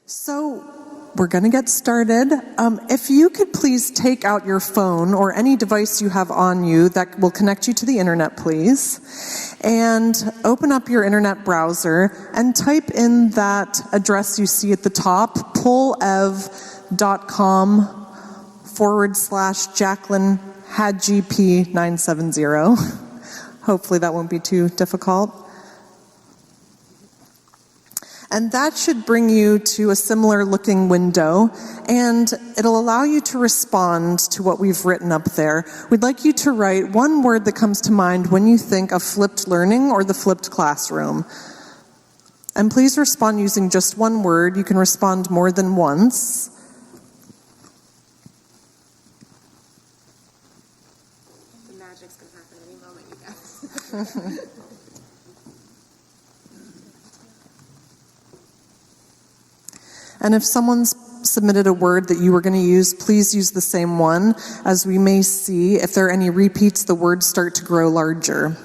So we're going to get started. If you could please take out your phone or any device you have on you that will connect you to the internet, please, and open up your internet browser and type in that address you see at the top, polev.com/Jacqueline had GP 970. Hopefully that won't be too difficult. And that should bring you to a similar looking window, and it'll allow you to respond to what we've written up there. We'd like you to write one word that comes to mind when you think of flipped learning or the flipped classroom. And please respond using just one word. You can respond more than once. The magic's going to happen any moment, you guys. And if someone's submitted a word that you were going to use, please use the same one. As we may see, if there are any repeats, the words start to grow larger.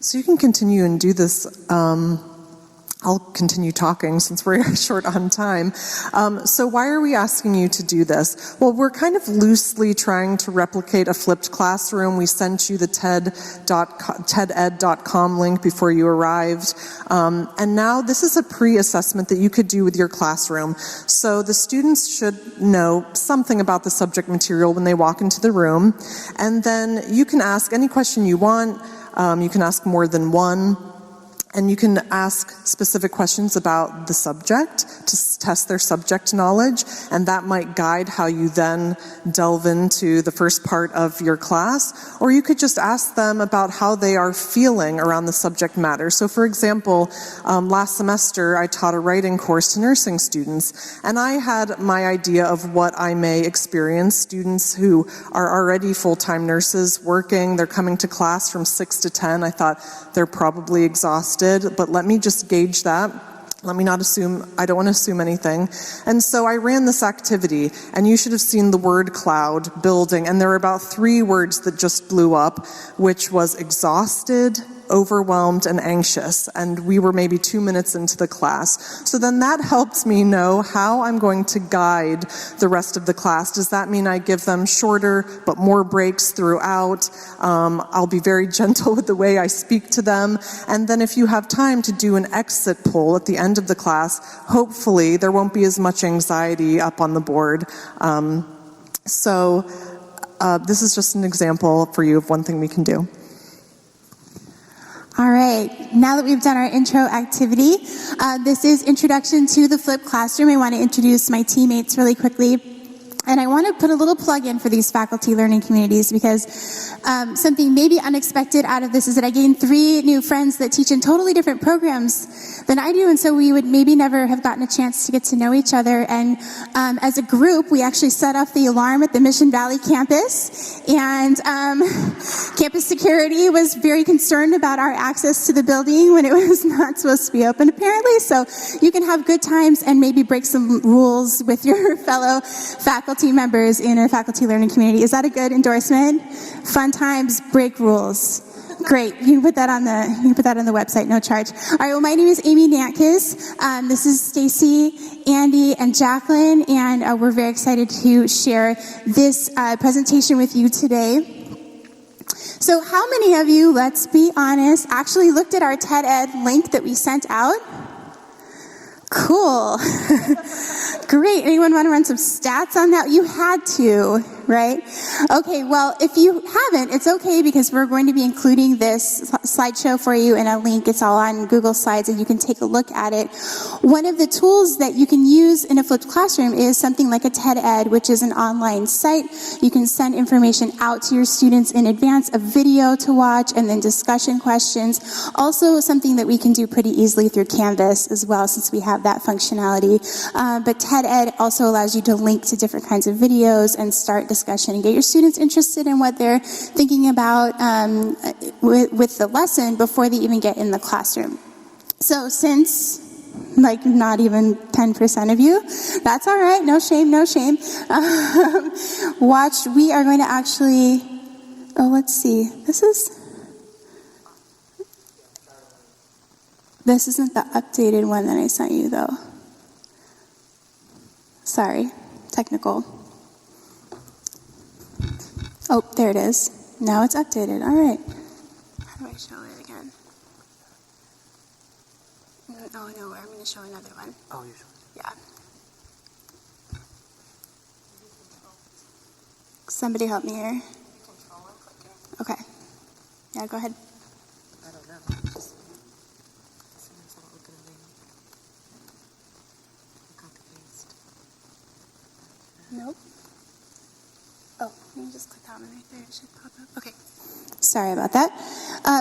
So you can continue and do this. I'll continue talking since we're short on time. So why are we asking you to do this? Well, we're kind of loosely trying to replicate a flipped classroom. We sent you the TEDed.com link before you arrived. And now this is a pre-assessment that you could do with your classroom. So the students should know something about the subject material when they walk into the room. And then you can ask any question you want. You can ask more than one. And you can ask specific questions about the subject to test their subject knowledge, and that might guide how you then delve into the first part of your class. Or you could just ask them about how they are feeling around the subject matter. So for example, last semester I taught a writing course to nursing students, and I had my idea of what I may experience. Students who are already full-time nurses working, they're coming to class from 6 to 10. I thought they're probably exhausted. But let me just gauge that. Let me not assume, I don't want to assume anything. And so I ran this activity, and you should have seen the word cloud building, and there were about 3 words that just blew up, which was exhausted, overwhelmed, and anxious. And we were maybe 2 minutes into the class. So then that helped me know how I'm going to guide the rest of the class. Does that mean I give them shorter but more breaks throughout? I'll be very gentle with the way I speak to them. And then if you have time to do an exit poll at the end of the class, hopefully there won't be as much anxiety up on the board. This is just an example for you of one thing we can do. All right, now that we've done our intro activity, this is Introduction to the Flipped Classroom. I want to introduce my teammates really quickly. And I want to put a little plug in for these faculty learning communities because something maybe unexpected out of this is that I gained 3 new friends that teach in totally different programs than I do, and so we would maybe never have gotten a chance to get to know each other. And as a group, we actually set off the alarm at the Mission Valley campus, and campus security was very concerned about our access to the building when it was not supposed to be open, apparently. So you can have good times and maybe break some rules with your fellow faculty members in our faculty learning community. Is that a good endorsement? Fun times, break rules. Great. You can put that on the website, no charge. All right, well, my name is Amy Nantkes. This is Stacy, Andy, and Jacqueline, and we're very excited to share this presentation with you today. So how many of you, let's be honest, actually looked at our TED Ed link that we sent out? Cool. Great. Anyone want to run some stats on that? You had to. right? Okay, well, if you haven't, it's okay because we're going to be including this slideshow for you in a link. It's all on Google Slides and you can take a look at it. One of the tools that you can use in a flipped classroom is something like a TED Ed, which is an online site. You can send information out to your students in advance, a video to watch, and then discussion questions. Also something that we can do pretty easily through Canvas as well, since we have that functionality. But TED Ed also allows you to link to different kinds of videos and start discussion and get your students interested in what they're thinking about with the lesson before they even get in the classroom. So since like not even 10% of you, that's all right, no shame, no shame. Watch, we are going to actually, let's see, this isn't the updated one that I sent you though. Sorry, technical. Oh, there it is. Now it's updated. All right. How do I show it again? Oh, no, I'm going to show another one. Oh, you're showing. Yeah. Somebody help me here. Okay. Yeah, go ahead. I don't know. Just as soon as I don't look at a link. Copy paste. Nope. Oh, you can just click that one right there. It should pop up. Okay. Sorry about that.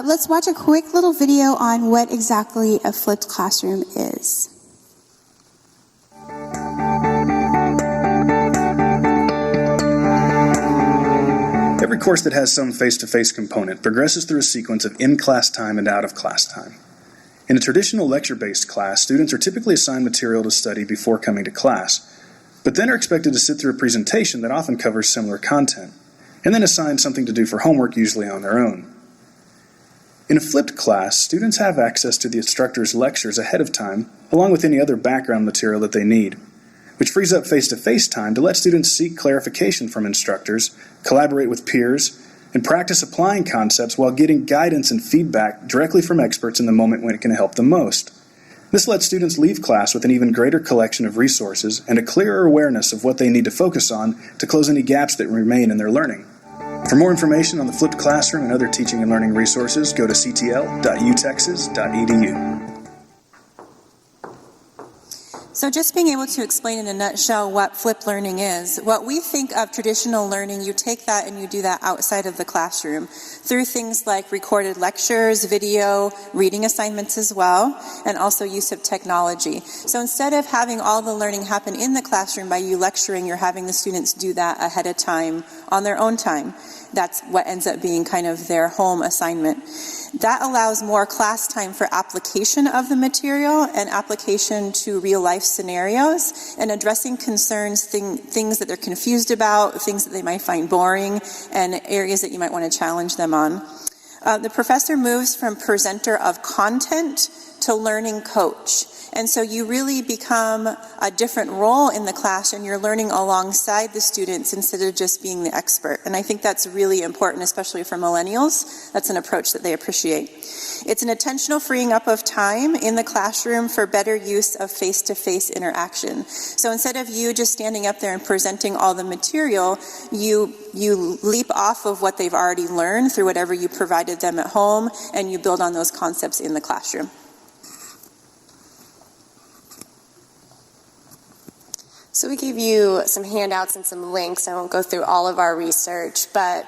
Let's watch a quick little video on what exactly a flipped classroom is. Every course that has some face-to-face component progresses through a sequence of in-class time and out-of-class time. In a traditional lecture-based class, students are typically assigned material to study before coming to class, but then are expected to sit through a presentation that often covers similar content, and then assigned something to do for homework, usually on their own. In a flipped class, students have access to the instructor's lectures ahead of time, along with any other background material that they need, which frees up face-to-face time to let students seek clarification from instructors, collaborate with peers, and practice applying concepts while getting guidance and feedback directly from experts in the moment when it can help them most. This lets students leave class with an even greater collection of resources and a clearer awareness of what they need to focus on to close any gaps that remain in their learning. For more information on the flipped classroom and other teaching and learning resources, go to ctl.utexas.edu. So just being able to explain in a nutshell what flipped learning is, what we think of traditional learning, you take that and you do that outside of the classroom through things like recorded lectures, video, reading assignments as well, and also use of technology. So instead of having all the learning happen in the classroom by you lecturing, you're having the students do that ahead of time on their own time. That's what ends up being kind of their home assignment. That allows more class time for application of the material and application to real life scenarios and addressing concerns, things that they're confused about, things that they might find boring, and areas that you might want to challenge them on. The professor moves from presenter of content to learning coach. And so you really become a different role in the class and you're learning alongside the students instead of just being the expert. And I think that's really important, especially for millennials. That's an approach that they appreciate. It's an intentional freeing up of time in the classroom for better use of face-to-face interaction. So instead of you just standing up there and presenting all the material, you leap off of what they've already learned through whatever you provided them at home, and you build on those concepts in the classroom. So we gave you some handouts and some links. I won't go through all of our research, but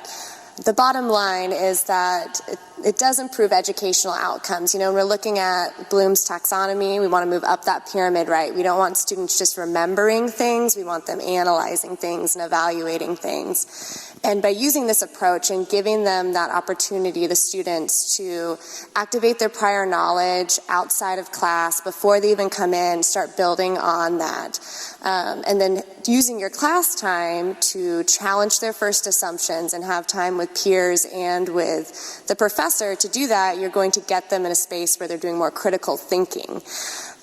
the bottom line is that it does improve educational outcomes. You know, we're looking at Bloom's taxonomy. We want to move up that pyramid, right? We don't want students just remembering things. We want them analyzing things and evaluating things. And by using this approach and giving them that opportunity, the students, to activate their prior knowledge outside of class before they even come in, start building on that. And then using your class time to challenge their first assumptions and have time with peers and with the professor to do that, you're going to get them in a space where they're doing more critical thinking.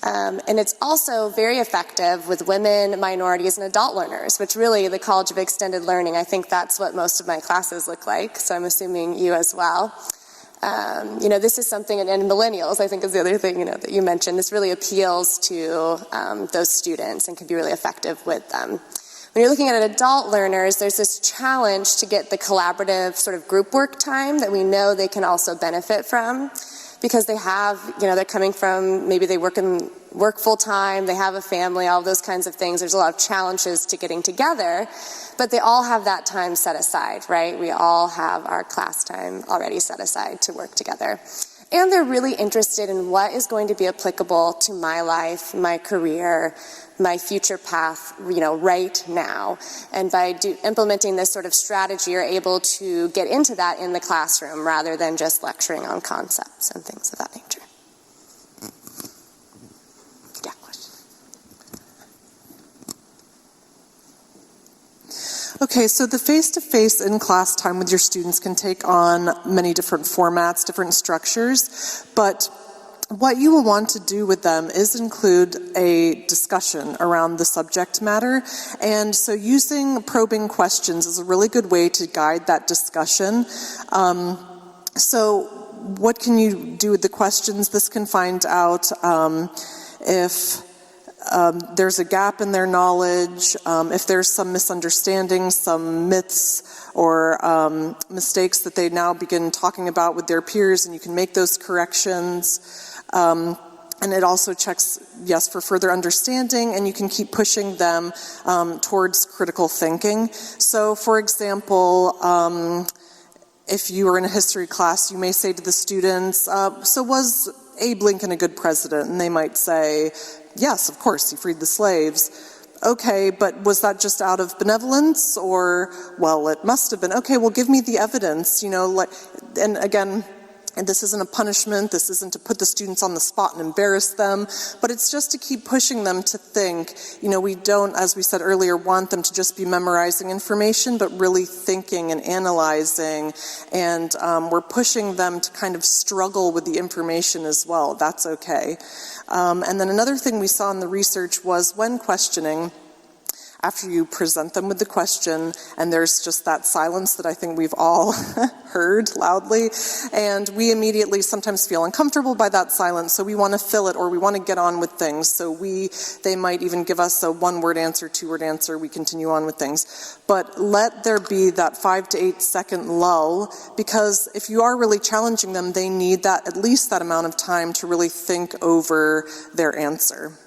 And it's also very effective with women, minorities, and adult learners, which really the College of Extended Learning, I think that's what most of my classes look like, so I'm assuming you as well. You know, this is something, and millennials, I think is the other thing, you know, that you mentioned. This really appeals to those students and can be really effective with them. When you're looking at adult learners, there's this challenge to get the collaborative sort of group work time that we know they can also benefit from, because they have, they're coming from, maybe they work full time, they have a family, all those kinds of things. There's a lot of challenges to getting together, but they all have that time set aside, right? We all have our class time already set aside to work together. And they're really interested in what is going to be applicable to my life, my career, my future path, right now. And by implementing this sort of strategy, you're able to get into that in the classroom rather than just lecturing on concepts and things of that nature. Yeah, question. Okay, so the face-to-face in-class time with your students can take on many different formats, different structures, but what you will want to do with them is include a discussion around the subject matter, and so using probing questions is a really good way to guide that discussion. So what can you do with the questions? This can find out if there's a gap in their knowledge, if there's some misunderstandings, some myths or mistakes that they now begin talking about with their peers, and you can make those corrections. And it also checks, yes, for further understanding, and you can keep pushing them towards critical thinking. So, for example, if you were in a history class, you may say to the students, so was Abe Lincoln a good president? And they might say, yes, of course, he freed the slaves. Okay, but was that just out of benevolence? Or, well, it must have been. Okay, well, give me the evidence, and again, and this isn't a punishment, this isn't to put the students on the spot and embarrass them, but it's just to keep pushing them to think. We don't, as we said earlier, want them to just be memorizing information, but really thinking and analyzing, and we're pushing them to kind of struggle with the information as well. That's okay. And then another thing we saw in the research was when questioning, after you present them with the question, and there's just that silence that I think we've all heard loudly, and we immediately sometimes feel uncomfortable by that silence, so we want to fill it, or we want to get on with things. So they might even give us a one-word answer, two-word answer, we continue on with things. But let there be that 5 to 8 second lull, because if you are really challenging them, they need that, at least that amount of time to really think over their answer.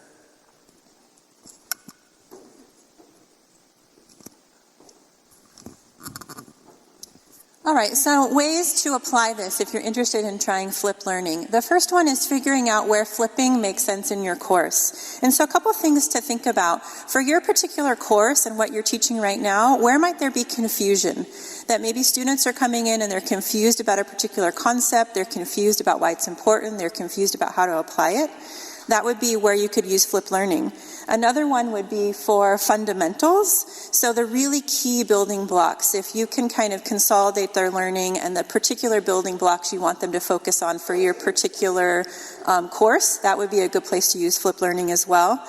All right, so ways to apply this if you're interested in trying flipped learning. The first one is figuring out where flipping makes sense in your course. And so a couple things to think about. For your particular course and what you're teaching right now, where might there be confusion? That maybe students are coming in and they're confused about a particular concept, they're confused about why it's important, they're confused about how to apply it. That would be where you could use flipped learning. Another one would be for fundamentals. So the really key building blocks, if you can kind of consolidate their learning and the particular building blocks you want them to focus on for your particular course, that would be a good place to use flipped learning as well.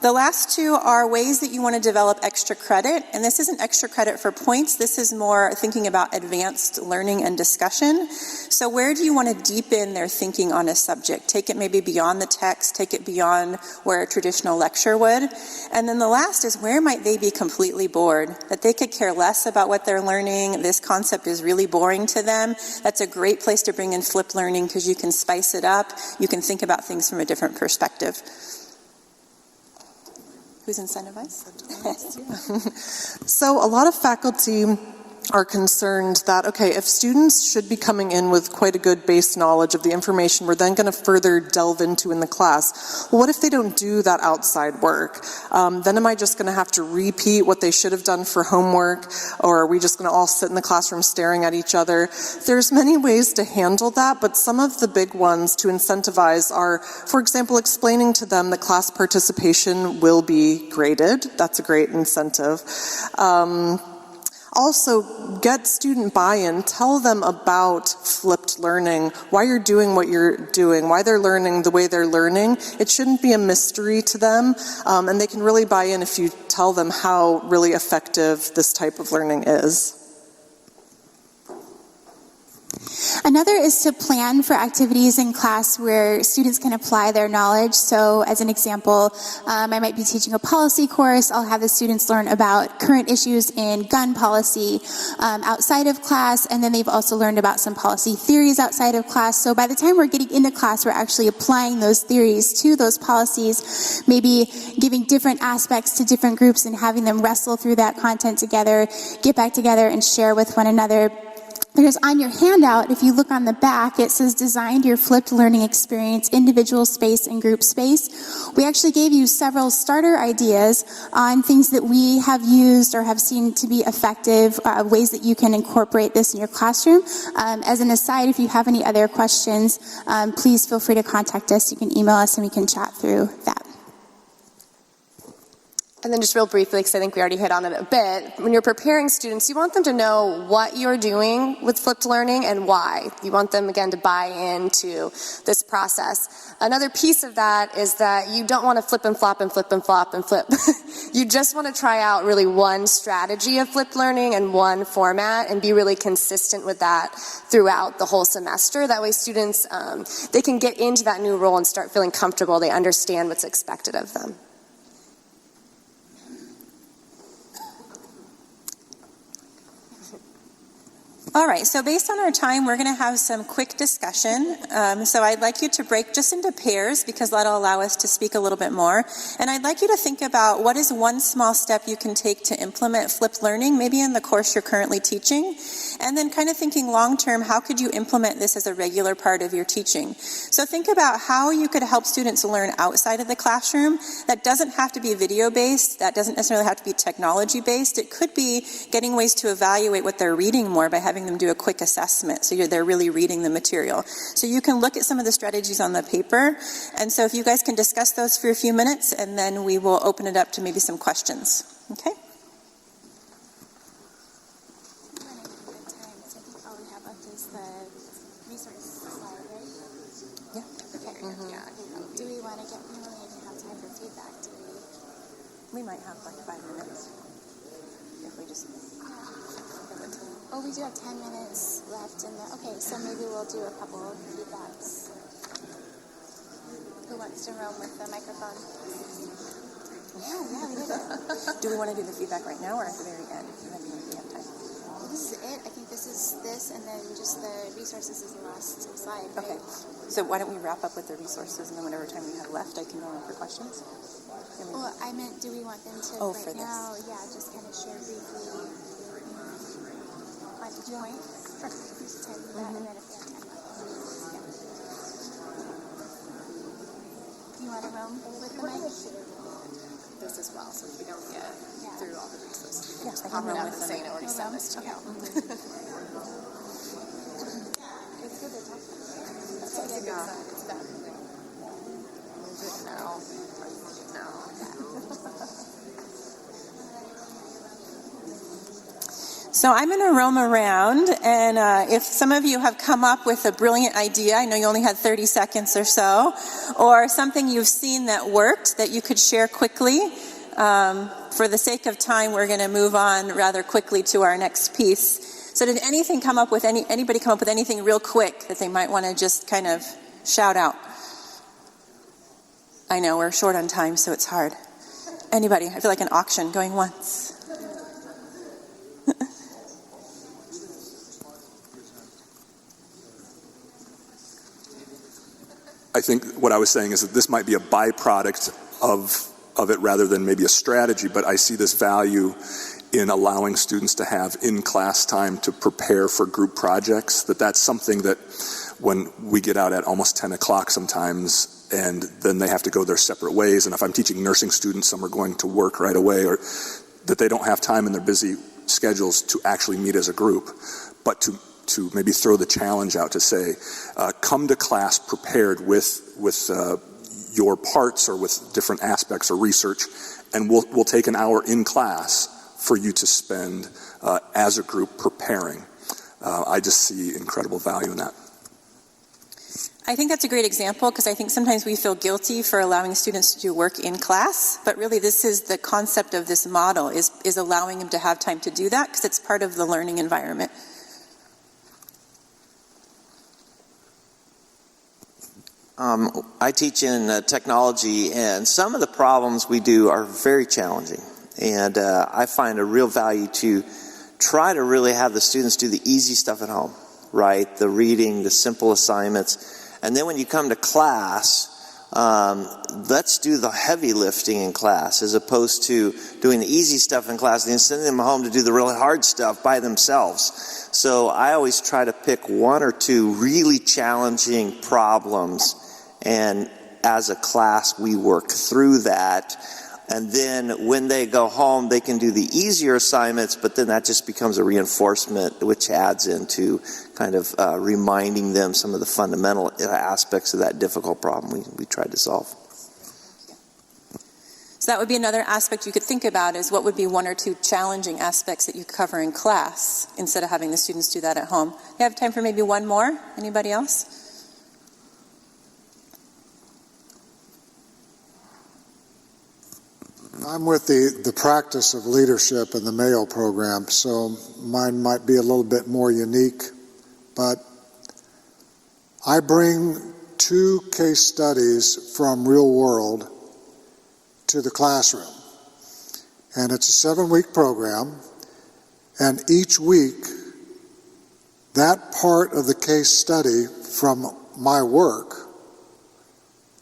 The last two are ways that you want to develop extra credit, and this isn't extra credit for points, this is more thinking about advanced learning and discussion. So where do you want to deepen their thinking on a subject? Take it maybe beyond the text, take it beyond where a traditional lecture would. And then the last is where might they be completely bored? That they could care less about what they're learning, this concept is really boring to them. That's a great place to bring in flipped learning because you can spice it up, you can think about things from a different perspective. Who's incentivized? So a lot of faculty are concerned that, okay, if students should be coming in with quite a good base knowledge of the information we're then going to further delve into in the class, well, what if they don't do that outside work? Then am I just going to have to repeat what they should have done for homework, or are we just going to all sit in the classroom staring at each other? There's many ways to handle that, but some of the big ones to incentivize are, for example, explaining to them that class participation will be graded. That's a great incentive. Also, get student buy-in. Tell them about flipped learning, why you're doing what you're doing, why they're learning the way they're learning. It shouldn't be a mystery to them, and they can really buy in if you tell them how really effective this type of learning is. Another is to plan for activities in class where students can apply their knowledge. So as an example, I might be teaching a policy course. I'll have the students learn about current issues in gun policy outside of class, and then they've also learned about some policy theories outside of class. So by the time we're getting into class, we're actually applying those theories to those policies, maybe giving different aspects to different groups and having them wrestle through that content together, get back together and share with one another. There's on your handout, if you look on the back, it says designed your flipped learning experience, individual space and group space. We actually gave you several starter ideas on things that we have used or have seen to be effective, ways that you can incorporate this in your classroom. As an aside, if you have any other questions, please feel free to contact us. You can email us and we can chat through that. And then just real briefly, because I think we already hit on it a bit, when you're preparing students, you want them to know what you're doing with flipped learning and why. You want them, again, to buy into this process. Another piece of that is that you don't want to flip and flop and flip and flop and flip. You just want to try out really one strategy of flipped learning and one format and be really consistent with that throughout the whole semester. That way students, they can get into that new role and start feeling comfortable. They understand what's expected of them. All right, so based on our time, we're going to have some quick discussion. So I'd like you to break just into pairs because that'll allow us to speak a little bit more. And I'd like you to think about what is one small step you can take to implement flipped learning, maybe in the course you're currently teaching. And then kind of thinking long term, how could you implement this as a regular part of your teaching? So think about how you could help students learn outside of the classroom. That doesn't have to be video-based. That doesn't necessarily have to be technology-based. It could be getting ways to evaluate what they're reading more by having them do a quick assessment so they're really reading the material. So you can look at some of the strategies on the paper, and so if you guys can discuss those for a few minutes, and then we will open it up to maybe some questions. Okay? Do we want to get, we don't even have time for feedback, do we? We might have like 5 minutes if we just... Oh, we do have 10 minutes left in the, okay, so maybe we'll do a couple of feedbacks. Who wants to roam with the microphone? Yeah, we did it. Do we want to do the feedback right now or at the very end? Then we have time. This is it. I think this is this, and then just the resources is the last slide. Right? Okay. So why don't we wrap up with the resources, and then whatever time we have left, I can go on for questions. Well, I meant, do we want them to for now? this. Yeah, just kind of share briefly on each point. Sure. Just type that, and then if we have time left. Yeah. Do you want to roam with the mic? This as well, so if we don't get through all the resources. Yes, I Pop can it roam up with and them. say, already sent this to you. It's good to talk about. That's a good sign. It's that. Move it now. So I'm going to roam around, and if some of you have come up with a brilliant idea, I know you only had 30 seconds or so, or something you've seen that worked that you could share quickly. For the sake of time, we're going to move on rather quickly to our next piece. So did anybody come up with anything real quick that they might want to just kind of shout out? I know, we're short on time, so it's hard. Anybody? I feel like an auction going once. I think what I was saying is that this might be a byproduct of it rather than maybe a strategy, but I see this value in allowing students to have in-class time to prepare for group projects, that's something that when we get out at almost 10 o'clock sometimes, and then they have to go their separate ways, and if I'm teaching nursing students, some are going to work right away, or that they don't have time in their busy schedules to actually meet as a group, but to maybe throw the challenge out to say, come to class prepared with your parts or with different aspects or research, and we'll take an hour in class for you to spend as a group preparing. I just see incredible value in that. I think that's a great example because I think sometimes we feel guilty for allowing students to do work in class, but really this is the concept of this model is allowing them to have time to do that because it's part of the learning environment. I teach in technology, and some of the problems we do are very challenging. And I find a real value to try to really have the students do the easy stuff at home, right? The reading, the simple assignments. And then when you come to class, let's do the heavy lifting in class as opposed to doing the easy stuff in class and then sending them home to do the really hard stuff by themselves. So I always try to pick one or two really challenging problems, and as a class we work through that. And then when they go home, they can do the easier assignments, but then that just becomes a reinforcement, which adds into kind of reminding them some of the fundamental aspects of that difficult problem we tried to solve. So that would be another aspect you could think about, is what would be one or two challenging aspects that you cover in class instead of having the students do that at home. You have time for maybe one more? Anybody else? I'm with the practice of leadership in the Mayo program, so mine might be a little bit more unique, but I bring 2 case studies from real world to the classroom. And it's a 7-week program, and each week that part of the case study from my work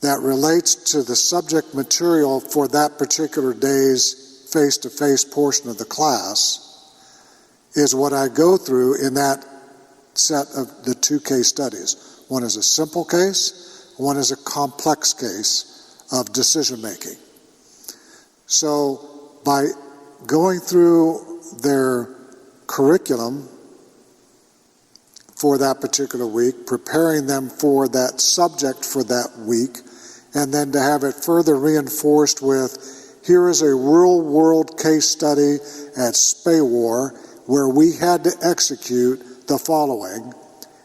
that relates to the subject material for that particular day's face-to-face portion of the class is what I go through in that set of the 2 case studies. One is a simple case, one is a complex case of decision-making. So by going through their curriculum for that particular week, preparing them for that subject for that week, and then to have it further reinforced with, here is a real-world case study at SPAWAR where we had to execute the following,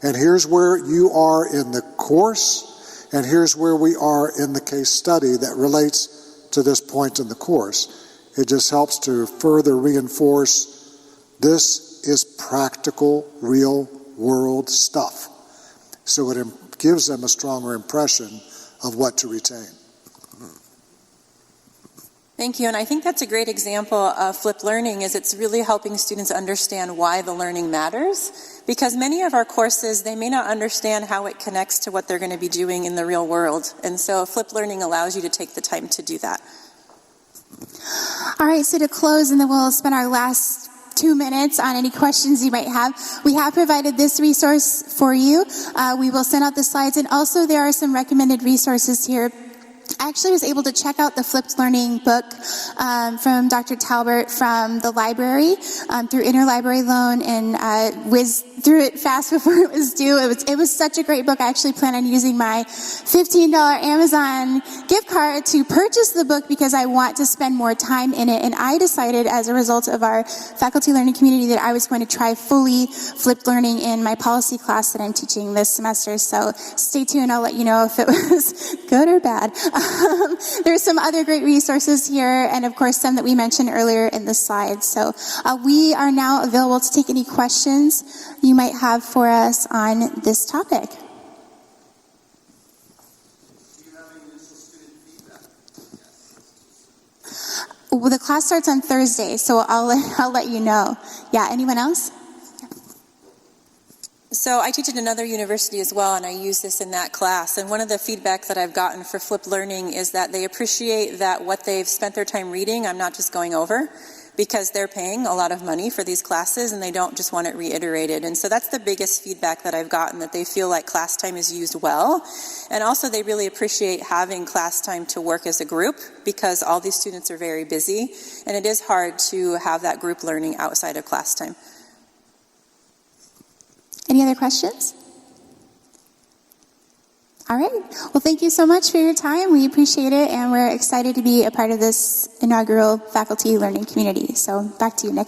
and here's where you are in the course, and here's where we are in the case study that relates to this point in the course. It just helps to further reinforce this is practical, real-world stuff. So it gives them a stronger impression of what to retain. Thank you, and I think that's a great example of flipped learning, is it's really helping students understand why the learning matters, because many of our courses, they may not understand how it connects to what they're going to be doing in the real world, and so flipped learning allows you to take the time to do that. All right, so to close, and then we'll spend our last 2 minutes on any questions you might have. We have provided this resource for you. We will send out the slides, and also there are some recommended resources here. I actually was able to check out the Flipped Learning book from Dr. Talbert from the library through interlibrary loan, and whizzed through it fast before it was due. It was such a great book. I actually plan on using my $15 Amazon gift card to purchase the book because I want to spend more time in it. And I decided, as a result of our faculty learning community, that I was going to try fully flipped learning in my policy class that I'm teaching this semester. So stay tuned. I'll let you know if it was good or bad. There's some other great resources here, and of course some that we mentioned earlier in the slides. So we are now available to take any questions you might have for us on this topic. Do you have any initial student feedback? Well, the class starts on Thursday, so I'll let you know. Yeah, anyone else? So I teach at another university as well, and I use this in that class. And one of the feedback that I've gotten for flipped learning is that they appreciate that what they've spent their time reading, I'm not just going over, because they're paying a lot of money for these classes and they don't just want it reiterated. And so that's the biggest feedback that I've gotten, that they feel like class time is used well. And also they really appreciate having class time to work as a group, because all these students are very busy and it is hard to have that group learning outside of class time. Any other questions? All right. Well, thank you so much for your time. We appreciate it, and we're excited to be a part of this inaugural faculty learning community. So back to you, Nick.